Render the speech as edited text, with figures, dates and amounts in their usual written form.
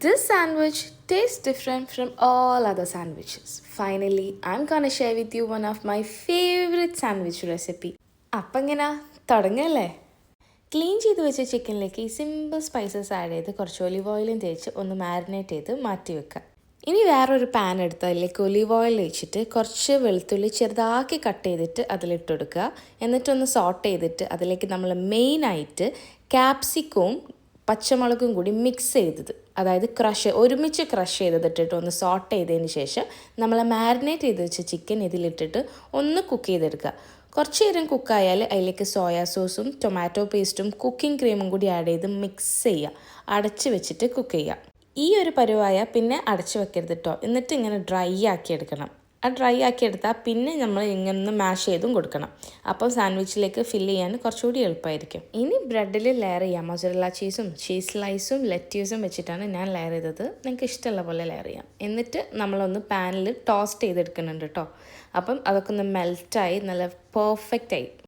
This sandwich tastes different from all other sandwiches. Finally, I'm gonna share with you one of my favorite sandwich recipe. അപ്പം എങ്ങനെ തുടങ്ങല്ലേ? Clean ചെയ്ത് വെച്ച ചിക്കനിലേക്ക് ഈ സിമ്പിൾ സ്പൈസസ് ആഡ് ചെയ്ത് കുറച്ച് ഒലിവ് ഓയിലും തേച്ച് ഒന്ന് മാരിനേറ്റ് ചെയ്ത് മാറ്റി വെക്കുക. ഇനി വേറൊരു പാൻ എടുത്ത് അതിലേക്ക് ഒലിവ് ഓയിൽ ഒഴിച്ചിട്ട് കുറച്ച് വെളുത്തുള്ളി ചെറുതാക്കി കട്ട് ചെയ്തിട്ട് അതിലിട്ട് കൊടുക്കുക. എന്നിട്ടൊന്ന് സോട്ട് ചെയ്തിട്ട് അതിലേക്ക് നമ്മൾ മെയിനായിട്ട് ക്യാപ്സിക്കവും പച്ചമുളകും കൂടി മിക്സ് ചെയ്തത്, അതായത് ഒരുമിച്ച് ക്രഷ് ചെയ്തിട്ടിട്ട് ഒന്ന് സോട്ട് ചെയ്തതിന് ശേഷം നമ്മൾ മാരിനേറ്റ് ചെയ്ത് വെച്ച ചിക്കൻ ഇതിലിട്ടിട്ട് ഒന്ന് കുക്ക് ചെയ്തെടുക്കുക. കുറച്ച് നേരം കുക്കായാൽ അതിലേക്ക് സോയാ സോസും ടൊമാറ്റോ പേസ്റ്റും കുക്കിംഗ് ക്രീമും കൂടി ആഡ് ചെയ്ത് മിക്സ് ചെയ്യുക. അടച്ച് വെച്ചിട്ട് കുക്ക് ചെയ്യുക. ഈ ഒരു പരുവായ പിന്നെ അടച്ച് വെക്കരുത് കേട്ടോ. എന്നിട്ട് ഇങ്ങനെ ഡ്രൈ ആക്കി എടുക്കണം. ഡ്രൈ ആക്കി എടുത്താൽ പിന്നെ നമ്മൾ ഇങ്ങനെ മാഷ് ചെയ്തും കൊടുക്കണം. അപ്പോൾ സാൻഡ്വിച്ചിലേക്ക് ഫില്ല് ചെയ്യാൻ കുറച്ചുകൂടി എളുപ്പമായിരിക്കും. ഇനി ബ്രെഡിൽ ലെയർ ചെയ്യാം. മൊസറല്ല ചീസും ചീസ് സ്ലൈസും ലെറ്റ്യൂസും വെച്ചിട്ടാണ് ഞാൻ ലെയർ ചെയ്തത്. നിങ്ങൾക്ക് ഇഷ്ടമുള്ള പോലെ ലെയർ ചെയ്യാം. എന്നിട്ട് നമ്മളൊന്ന് പാനിൽ ടോസ്റ്റ് ചെയ്തെടുക്കുന്നുണ്ട് കേട്ടോ. അപ്പം അതൊക്കെ ഒന്ന് മെൽറ്റായി നല്ല പെർഫെക്റ്റായി